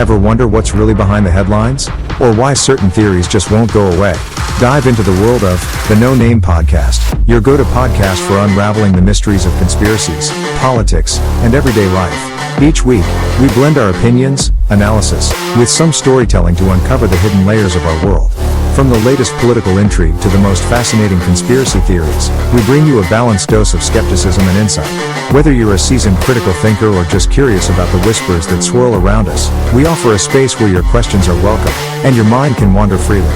Ever wonder what's really behind the headlines? Or why certain theories just won't go away? Dive into the world of the No Name Podcast, your go-to podcast for unraveling the mysteries of conspiracies, politics, and everyday life. Each week, we blend our opinions, analysis, with some storytelling to uncover the hidden layers of our world. From the latest political intrigue to the most fascinating conspiracy theories, we bring you a balanced dose of skepticism and insight. Whether you're a seasoned critical thinker or just curious about the whispers that swirl around us, we offer a space where your questions are welcome, and your mind can wander freely.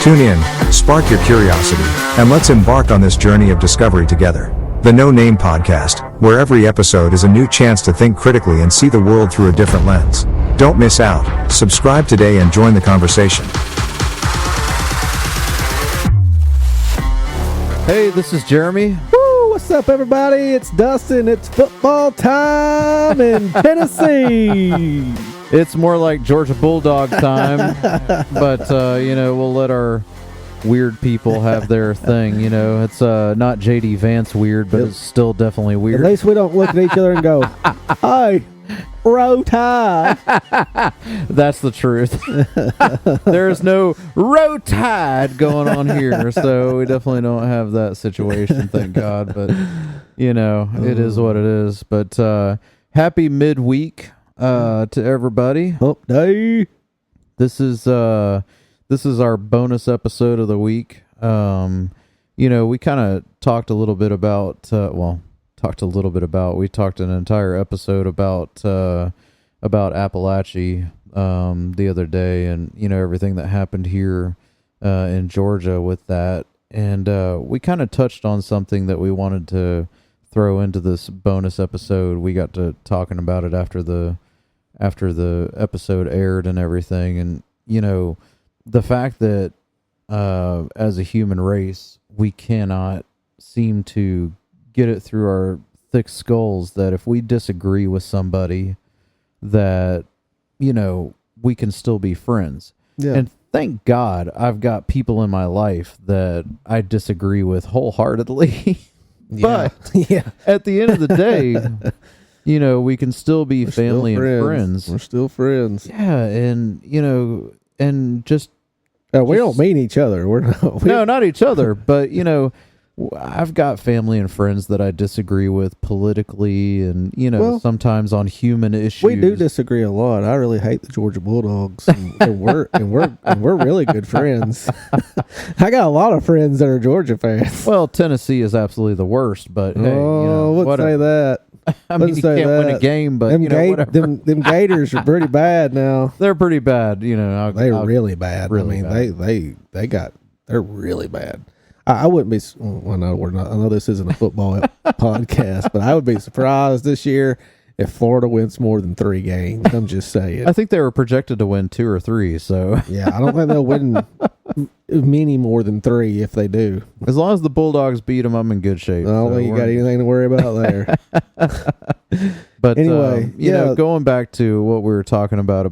Tune in, spark your curiosity, and let's embark on this journey of discovery together. The No Name Podcast, where every episode is a new chance to think critically and see the world through a different lens. Don't miss out. Subscribe today and join the conversation. Hey, this is Jeremy. Woo, what's up, everybody? It's Dustin. It's football time in Tennessee. It's more like Georgia Bulldog time, but, we'll let our weird people have their thing, It's not J.D. Vance weird, but it's still definitely weird. At least we don't look at each other and go, "Hi, Row Tide." That's the truth. There's no Row Tide going on here, so we definitely don't have that situation, thank God. But, it is what it is. But happy midweek to everybody. Hump day. This is our bonus episode of the week. We kind of talked a little bit about, we talked an entire episode about Appalachia the other day, and, everything that happened here in Georgia with that. And we kind of touched on something that we wanted to throw into this bonus episode. We got to talking about it after the episode aired and everything. And, the fact that as a human race, we cannot seem to get it through our thick skulls that if we disagree with somebody, that, we can still be friends. Yeah. And thank God I've got people in my life that I disagree with wholeheartedly. But at the end of the day, we can still be family and friends. We're still friends. Yeah, and and just we don't mean each other. No, not each other. But I've got family and friends that I disagree with politically, and sometimes on human issues. We do disagree a lot. I really hate the Georgia Bulldogs, and we're really good friends. I got a lot of friends that are Georgia fans. Well, Tennessee is absolutely the worst, but hey, wouldn't say that. I mean, you can't win a game, but whatever. Them Gators are pretty bad now. They're pretty bad, They're really bad. Really bad. They're really bad. I wouldn't be. Well, no, we're not. I know this isn't a football podcast, but I would be surprised this year if Florida wins more than 3 games. I'm just saying. I think they were projected to win 2 or 3. So yeah, I don't think they'll win many more than 3 if they do. As long as the Bulldogs beat them, I'm in good shape. I don't think you got anything to worry about there. But anyway, going back to what we were talking about,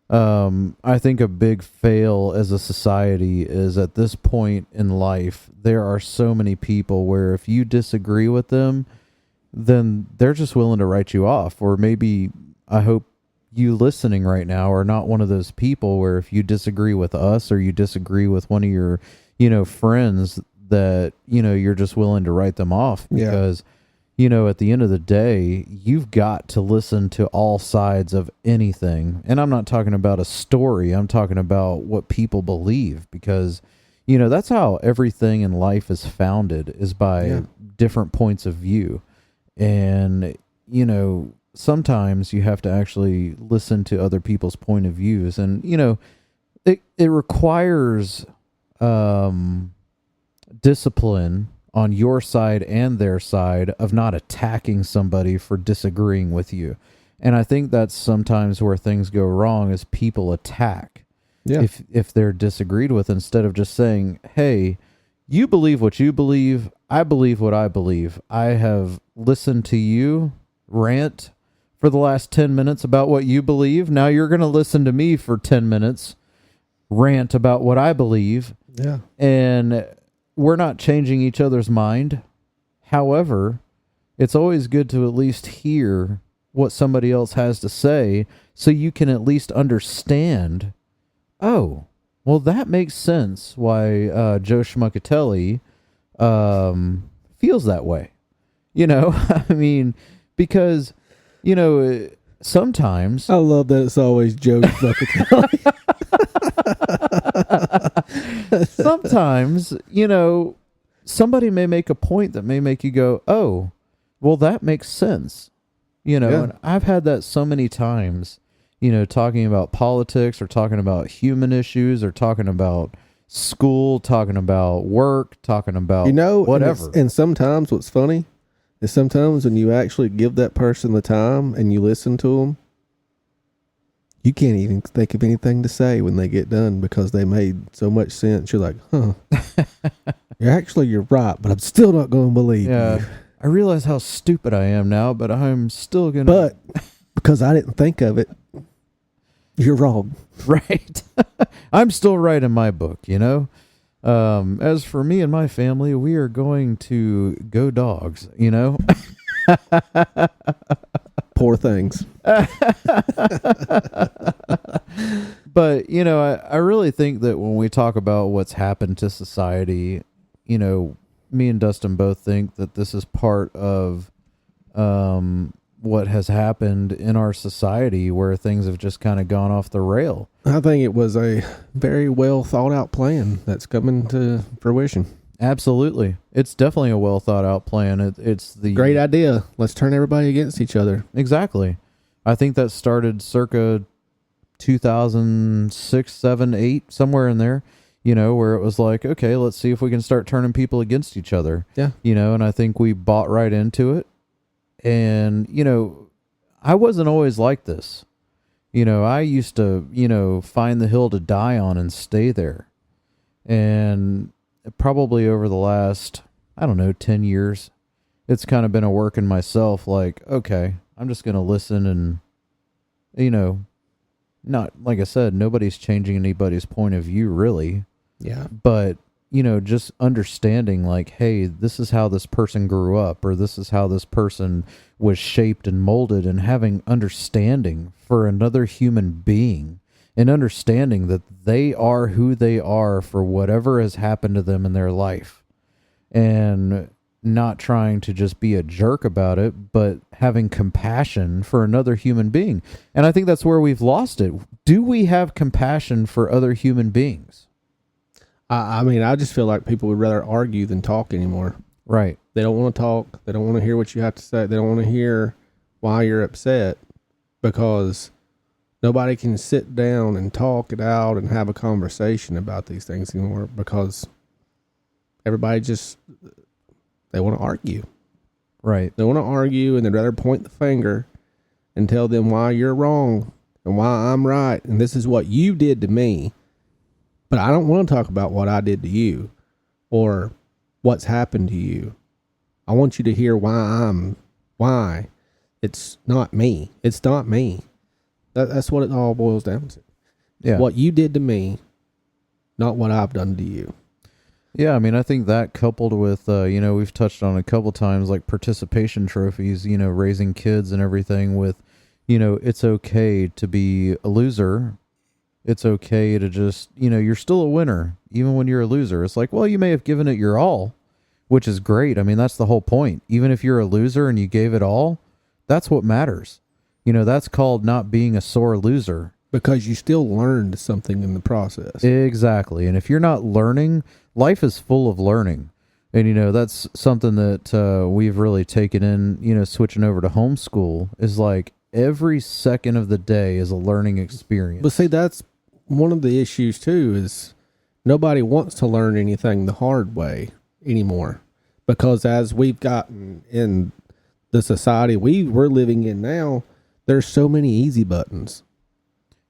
I think a big fail as a society is at this point in life, there are so many people where if you disagree with them, then they're just willing to write you off. Or maybe, I hope you listening right now are not one of those people where if you disagree with us or you disagree with one of your, friends, that, you're just willing to write them off because, at the end of the day, you've got to listen to all sides of anything. And I'm not talking about a story. I'm talking about what people believe, because, that's how everything in life is founded, is by different points of view. And, sometimes you have to actually listen to other people's point of views. And, it requires discipline on your side and their side of not attacking somebody for disagreeing with you. And I think that's sometimes where things go wrong, is people attack if they're disagreed with, instead of just saying, hey, you believe what you believe, I believe what I believe. I have listened to you rant for the last 10 minutes about what you believe. Now you're going to listen to me for 10 minutes rant about what I believe. Yeah. And we're not changing each other's mind. However, it's always good to at least hear what somebody else has to say so you can at least understand, oh, well, that makes sense why Joe Schmuckatelli feels that way. You know, I mean, because, you know, sometimes... I love that it's always Joe Schmuckatelli. Sometimes, you know, somebody may make a point that may make you go, oh, well, that makes sense. You know, and I've had that so many times, you know, talking about politics or talking about human issues or talking about school, talking about work, talking about, you know, whatever. And sometimes what's funny is sometimes when you actually give that person the time and you listen to them, you can't even think of anything to say when they get done because they made so much sense. You're like, huh, you're right, but I'm still not going to believe you. I realize how stupid I am now, but I'm still going to... But because I didn't think of it, you're wrong. Right. I'm still right in my book, you know? As for me and my family, we are going to go dogs, you know? Poor things. But, you know, I really think that when we talk about what's happened to society, you know, me and Dustin both think that this is part of what has happened in our society where things have just kind of gone off the rail. I think it was a very well thought out plan that's coming to fruition. Absolutely. It's definitely a well thought out plan. It's the great idea. Let's turn everybody against each other. Exactly. I think that started circa 2006, 7, 8, somewhere in there, you know, where it was like, okay, let's see if we can start turning people against each other. Yeah. You know, and I think we bought right into it. And, you know, I wasn't always like this. You know, I used to, you know, find the hill to die on and stay there. And probably over the last, I don't know, 10 years, it's kind of been a work in myself. Like, okay, I'm just going to listen and, you know, not, like I said, nobody's changing anybody's point of view really. Yeah. But, you know, just understanding like, hey, this is how this person grew up, or this is how this person was shaped and molded, and having understanding for another human being and understanding that they are who they are for whatever has happened to them in their life, and not trying to just be a jerk about it, but having compassion for another human being. And I think that's where we've lost it. Do we have compassion for other human beings? I mean, I just feel like people would rather argue than talk anymore. Right. They don't want to talk. They don't want to hear what you have to say. They don't want to hear why you're upset, because nobody can sit down and talk it out and have a conversation about these things anymore, because everybody just, they want to argue. Right. They want to argue, and they'd rather point the finger and tell them why you're wrong and why I'm right, and this is what you did to me. But I don't want to talk about what I did to you or what's happened to you. I want you to hear why it's not me. It's not me. That's what it all boils down to. Yeah. What you did to me, not what I've done to you. Yeah, I mean, I think that coupled with, you know, we've touched on a couple times, like participation trophies, you know, raising kids and everything with, you know, it's okay to be a loser. It's okay to just, you know, you're still a winner, even when you're a loser. It's like, well, you may have given it your all, which is great. I mean, that's the whole point. Even if you're a loser and you gave it all, that's what matters. You know, that's called not being a sore loser. Because you still learned something in the process. Exactly. And if you're not learning, life is full of learning. And, you know, that's something that we've really taken in, you know, switching over to homeschool, is like every second of the day is a learning experience. But see, that's one of the issues too, is nobody wants to learn anything the hard way anymore, because as we've gotten in the society we're living in now, there's so many easy buttons.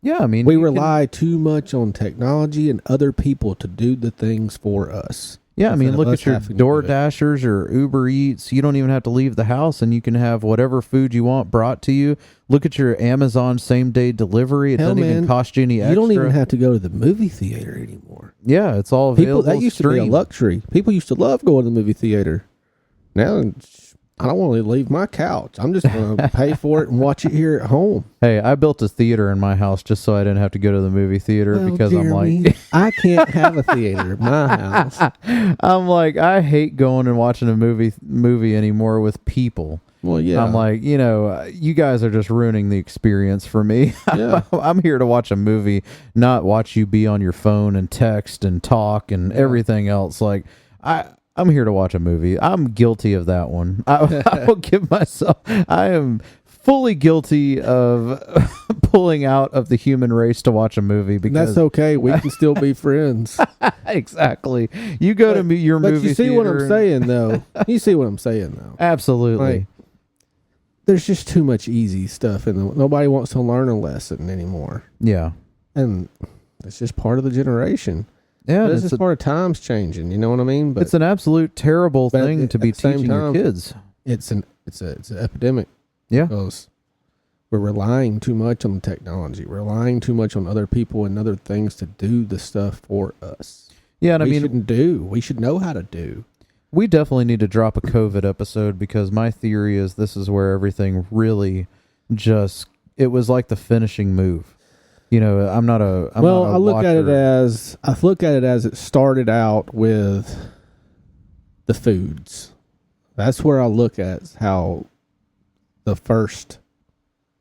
Yeah, I mean, we rely too much on technology and other people to do the things for us. Yeah, I mean, look at your DoorDashers or Uber Eats. You don't even have to leave the house, and you can have whatever food you want brought to you. Look at your Amazon same-day delivery. It doesn't even cost you any extra. You don't even have to go to the movie theater anymore. Yeah, it's all available. That used to be a luxury. People used to love going to the movie theater. Now, I don't want to leave my couch. I'm just going to pay for it and watch it here at home. Hey, I built a theater in my house just so I didn't have to go to the movie theater Well, because I'm like, Jeremy, I can't have a theater in my house. I'm like, I hate going and watching a movie anymore with people. Well, yeah. I'm like, you guys are just ruining the experience for me. Yeah. I'm here to watch a movie, not watch you be on your phone and text and talk and everything else. Like, I'm here to watch a movie. I'm guilty of that one. I will give myself. I am fully guilty of pulling out of the human race to watch a movie because That's okay. We can still be friends. exactly. You go to your But movie you see theater. what I'm saying, though. You see what I'm saying, though. Absolutely. Like, there's just too much easy stuff, and nobody wants to learn a lesson anymore. Yeah. And it's just part of the generation. Yeah. This is part of times changing. You know what I mean? But it's an absolute terrible but thing at to be the same teaching your time, kids. it's an epidemic. Yeah. Because we're relying too much on the technology. We're relying too much on other people and other things to do the stuff for us. Yeah, and I we mean, shouldn't do. We should know how to do. we definitely need to drop a COVID episode because my theory is this is where everything really it was like the finishing move. I'm not a I look at it as it started out with the foods. That's where I look at how the first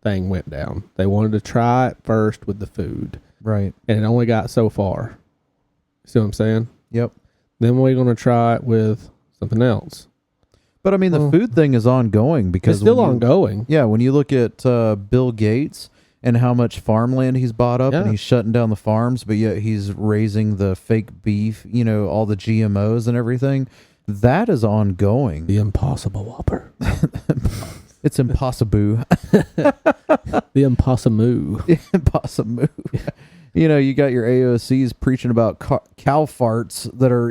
thing went down. They wanted to try it first with the food, right. and it only got so far. See what I'm saying? Yep. Then we're going to try it with something else. But I mean, the food thing is ongoing because It's still ongoing. Yeah, when you look at Bill Gates and how much farmland he's bought up, and Yeah. he's shutting down the farms, but yet he's raising the fake beef, all the GMOs and everything. That is ongoing. The Impossible Whopper. It's impossible. The Impossible. Impossible. You got your AOCs preaching about cow farts that are,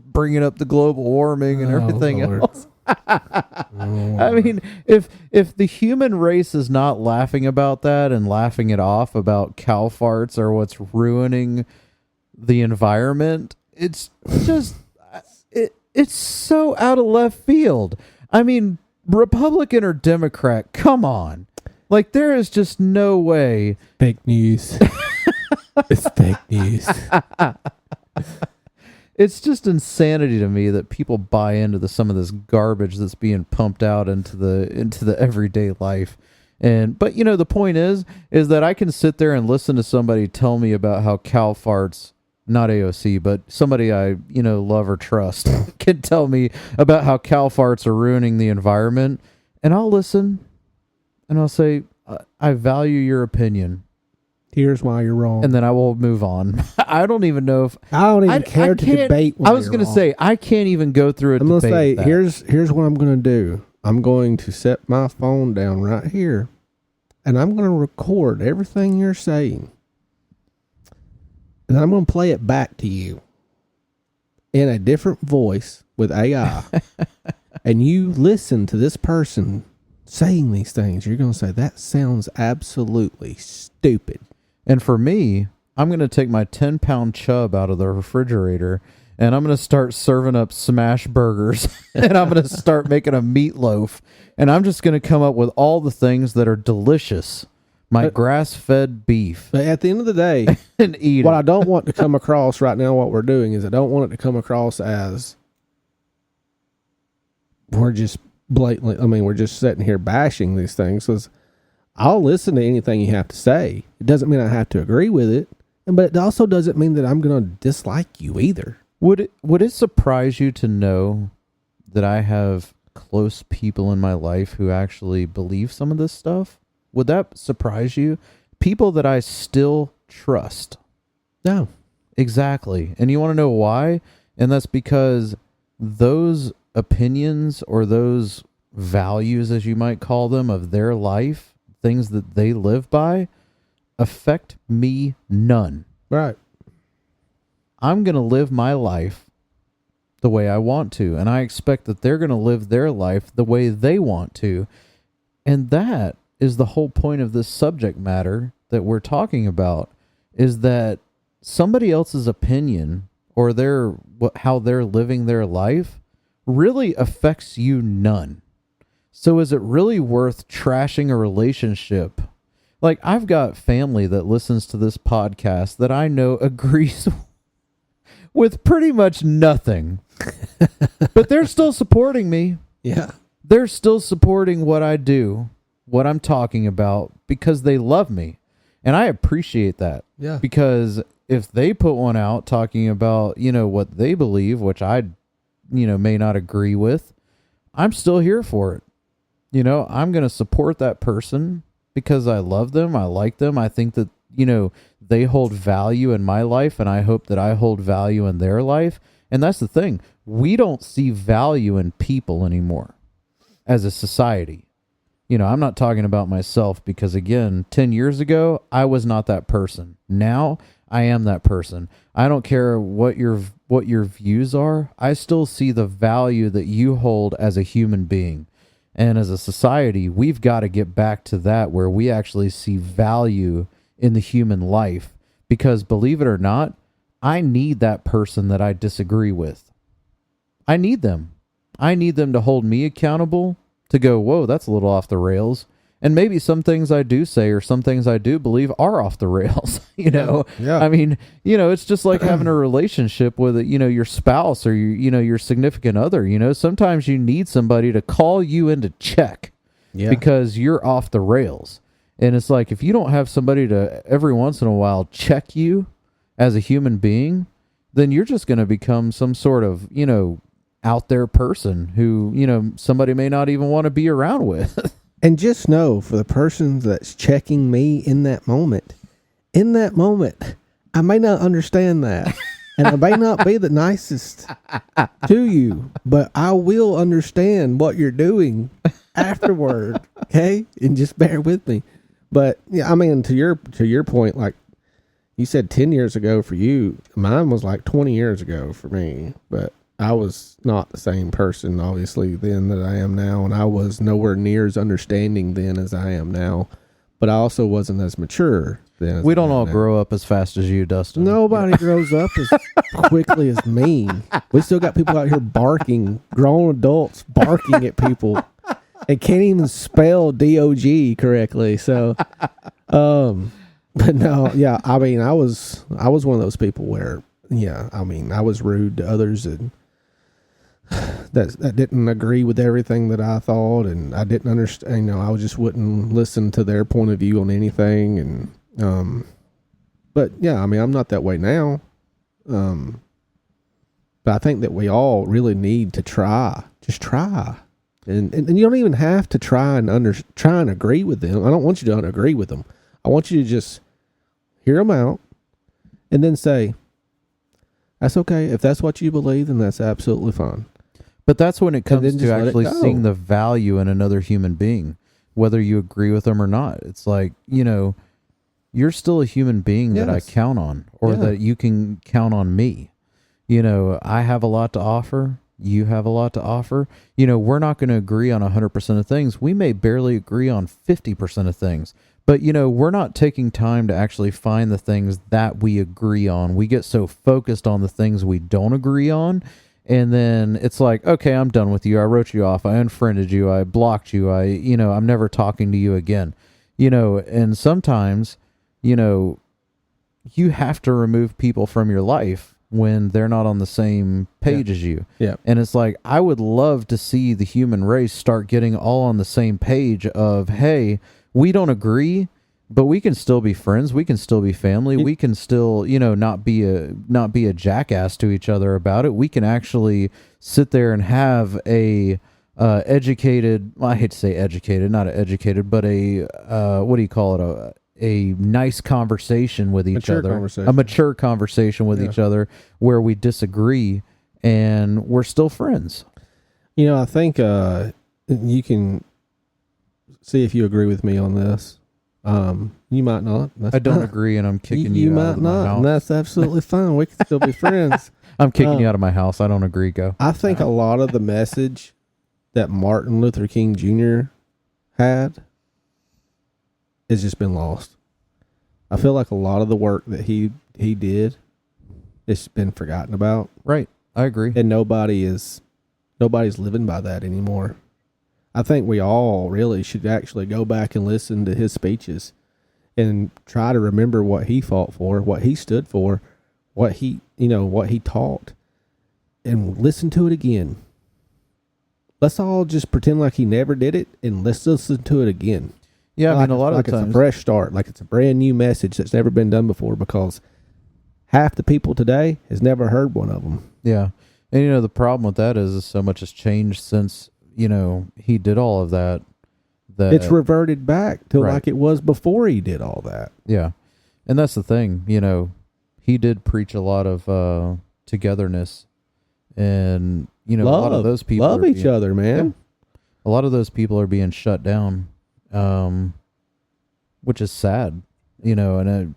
bringing up the global warming and everything Lord. else. I mean, if the human race is not laughing about that and laughing it off about cow farts or what's ruining the environment, it's just it's so out of left field. I mean, Republican or Democrat, come on. Like, there is just no way. Fake news. It's fake news. It's just insanity to me that people buy into some of this garbage that's being pumped out into the everyday life. But the point is that I can sit there and listen to somebody tell me about how cow farts, not AOC, but somebody I love or trust can tell me about how cow farts are ruining the environment, and I'll listen and I'll say, I value your opinion. Here's why you're wrong. And then I will move on. I don't even know if I don't even care to debate. I was going to say, I can't even go through a debate. I'm going to say, that. here's what I'm going to do. I'm going to set my phone down right here, and I'm going to record everything you're saying. And I'm going to play it back to you in a different voice with AI. And you listen to this person saying these things. You're going to say, that sounds absolutely stupid. And for me, I'm going to take my 10-pound chub out of the refrigerator and I'm going to start serving up smash burgers and I'm going to start making a meatloaf. And I'm just going to come up with all the things that are delicious. My grass-fed beef. But at the end of the day, and eat what it. I don't want to come across right now, what we're doing is I don't want it to come across as we're just we're just sitting here bashing these things. Because I'll listen to anything you have to say. It doesn't mean I have to agree with it, but it also doesn't mean that I'm going to dislike you either. Would it surprise you to know that I have close people in my life who actually believe some of this stuff? Would that surprise you? People that I still trust. No. Exactly. And you want to know why? And that's because those opinions or those values, as you might call them, of their life, things that they live by, affect me none. Right. I'm going to live my life the way I want to, and I expect that they're going to live their life the way they want to. And that is the whole point of this subject matter that we're talking about, is that somebody else's opinion or how they're living their life really affects you none. So is it really worth trashing a relationship? Like, I've got family that listens to this podcast that I know agrees with pretty much nothing, but they're still supporting me. Yeah. They're still supporting what I do, what I'm talking about, because they love me. And I appreciate that. Yeah. Because if they put one out talking about, what they believe, which I, may not agree with, I'm still here for it. I'm going to support that person because I love them. I like them. I think that, they hold value in my life, and I hope that I hold value in their life. And that's the thing. We don't see value in people anymore as a society. I'm not talking about myself because, again, 10 years ago, I was not that person. Now, I am that person. I don't care what your views are. I still see the value that you hold as a human being. And as a society, we've got to get back to that where we actually see value in the human life. Because believe it or not, I need that person that I disagree with. I need them. I need them to hold me accountable, to go, whoa, that's a little off the rails. And maybe some things I do say or some things I do believe are off the rails, Yeah. I mean, it's just like having a relationship with, your spouse or, your significant other. Sometimes you need somebody to call you into check because you're off the rails. And it's like, if you don't have somebody to every once in a while check you as a human being, then you're just going to become some sort of, out there person who, somebody may not even want to be around with. And just know, for the person that's checking me in that moment, I may not understand that. And I may not be the nicest to you, but I will understand what you're doing afterward. Okay? And just bear with me. But yeah, I mean, to your point, like you said 10 years ago for you, mine was like 20 years ago for me. But I was not the same person, obviously, then that I am now, and I was nowhere near as understanding then as I am now. But I also wasn't as mature then. We don't all grow up as fast as you, Dustin. Nobody grows up as quickly as me. We still got people out here barking, grown adults barking at people, and can't even spell DOG correctly. So, but no, yeah, I mean, I was one of those people where, yeah, I mean, I was rude to others and that didn't agree with everything that I thought, and I didn't understand. I just wouldn't listen to their point of view on anything, and but yeah, I mean, I'm not that way now. But I think that we all really need to just try, and you don't even have to try and agree with them. I don't want you to agree with them. I want you to just hear them out, and then say, "That's okay. If that's what you believe, then that's absolutely fine." But that's when it comes then just to let it actually go. seeing the value in another human being, whether you agree with them or not. It's like, you're still a human being that I Yes. count on, or Yeah. that you can count on me. I have a lot to offer. You have a lot to offer. We're not going to agree on 100% of things. We may barely agree on 50% of things. But, we're not taking time to actually find the things that we agree on. We get so focused on the things we don't agree on. And then it's like, okay, I'm done with you. I wrote you off. I unfriended you. I blocked you. I'm never talking to you again. And sometimes, you have to remove people from your life when they're not on the same page as you. Yeah. And it's like, I would love to see the human race start getting all on the same page of, hey, we don't agree, but we can still be friends. We can still be family. We can still, not be a jackass to each other about it. We can actually sit there and have a educated, well, I hate to say educated, not an educated, but a what do you call it? A nice conversation with each Mature other. conversation. A mature conversation with each other where we disagree and we're still friends. I think you can see if you agree with me on this. You might not. That's I don't fine. agree, and I'm kicking You you out might of my not, house. and that's absolutely fine. We can still be friends. I'm kicking you out of my house. I don't agree. Go. I think a lot of the message that Martin Luther King Jr. had has just been lost. I feel like a lot of the work that he did has been forgotten about, Right. I agree. and nobody's living by that anymore. I think we all really should actually go back and listen to his speeches and try to remember what he fought for, what he stood for, what he taught, and listen to it again. Let's all just pretend like he never did it, and let's listen to it again. Yeah, I mean, a lot of times, times, it's a fresh start, like it's a brand new message that's never been done before, because half the people today has never heard one of them. yeah. And the problem with that is so much has changed since he did all of that. That It's reverted back to Right. like it was before he did all that. Yeah. And that's the thing, he did preach a lot of togetherness, and a lot of those people love each other, man. a lot of those people are being shut down, which is sad, and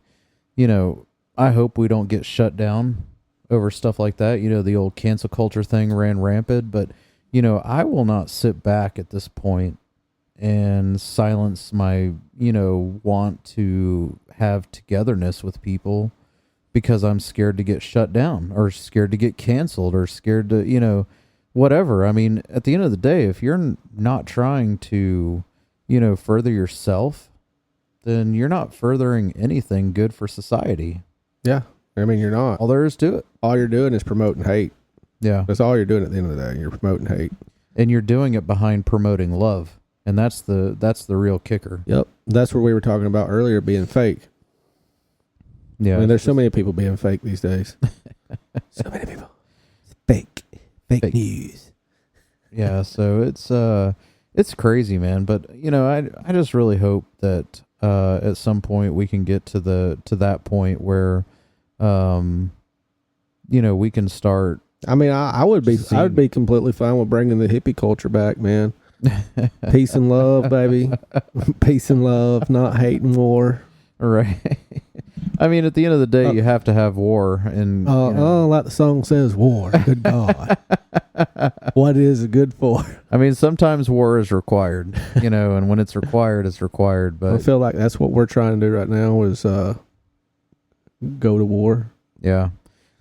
I hope we don't get shut down over stuff like that. The old cancel culture thing ran rampant, but I will not sit back at this point and silence my want to have togetherness with people because I'm scared to get shut down or scared to get canceled or scared to whatever. I mean, at the end of the day, if you're not trying to further yourself, then you're not furthering anything good for society. Yeah. I mean, you're not. All there is to it. All you're doing is promoting hate. Yeah. That's all you're doing at the end of the day. You're promoting hate. And you're doing it behind promoting love. And that's the real kicker. Yep. That's what we were talking about earlier, being fake. Yeah. I mean, there's so many people being fake these days. So many people. Fake news. Yeah, so it's crazy, man. But I just really hope that at some point we can get to that point where we can start. I mean, I would be completely fine with bringing the hippie culture back, man. Peace and love, baby. Peace and love, not hate and war. Right. I mean, at the end of the day, you have to have war, and like the song says, war. Good God, what is it good for? I mean, sometimes war is required, and when it's required, it's required. But I feel like that's what we're trying to do right now is go to war. Yeah,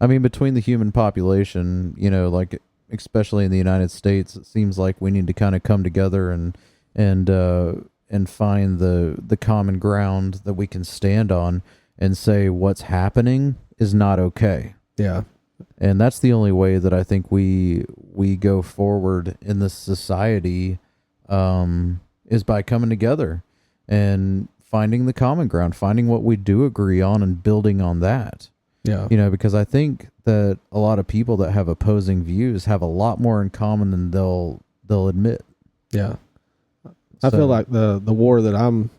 I mean, between the human population, like especially in the United States, it seems like we need to kind of come together and find the common ground that we can stand on and say what's happening is not okay. Yeah. And that's the only way that I think we go forward in this society, is by coming together and finding the common ground, finding what we do agree on and building on that. Yeah. Because I think that a lot of people that have opposing views have a lot more in common than they'll admit. Yeah. I feel like the war that I'm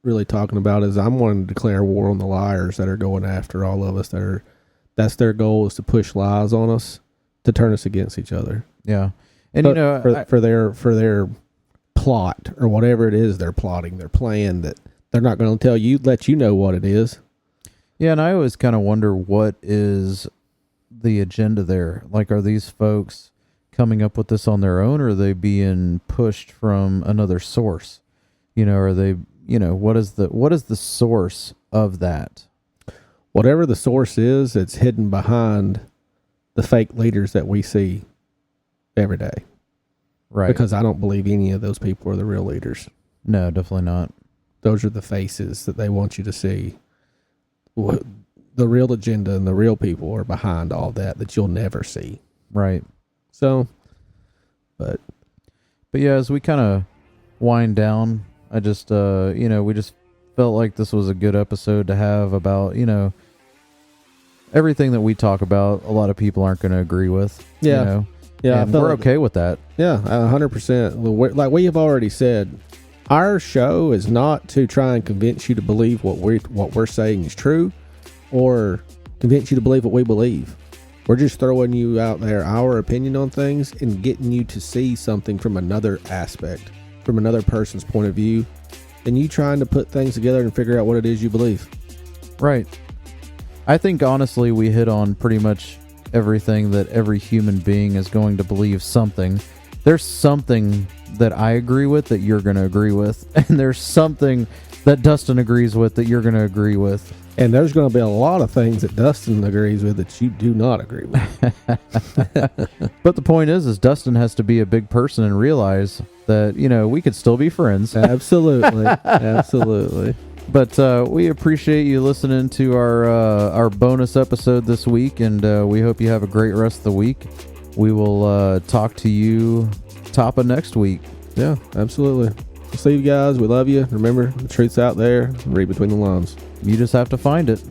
really talking about is I'm wanting to declare war on the liars that are going after all of us. That's their goal, is to push lies on us to turn us against each other. Yeah. And for their plot or whatever it is they're plotting, their plan, that they're not going to let you know what it is. Yeah, and I always kind of wonder what is the agenda there. Like, are these folks coming up with this on their own, or are they being pushed from another source? Are they, what is the source of that? Whatever the source is, it's hidden behind the fake leaders that we see every day. Right. Because I don't believe any of those people are the real leaders. No, definitely not. Those are the faces that they want you to see. The real agenda and the real people are behind all that you'll never see. Right. So, but yeah, as we kind of wind down, I just, we just felt like this was a good episode to have about, everything that we talk about. A lot of people aren't going to agree with. Yeah. Yeah. And we're okay with that. Yeah, 100%. Like we have already said, our show is not to try and convince you to believe what we're saying is true, or convince you to believe what we believe. We're just throwing you out there our opinion on things and getting you to see something from another aspect, from another person's point of view, and you trying to put things together and figure out what it is you believe. Right. I think honestly we hit on pretty much everything that every human being is going to believe something. There's something that I agree with that you're going to agree with, and there's something that Dustin agrees with that you're going to agree with. And there's going to be a lot of things that Dustin agrees with that you do not agree with. But the point is Dustin has to be a big person and realize that, we could still be friends. Absolutely. Absolutely. But we appreciate you listening to our bonus episode this week, and we hope you have a great rest of the week. We will talk to you top of next week. Yeah, absolutely. See you guys. We love you. Remember, the truth's out there. Read between the lines. You just have to find it.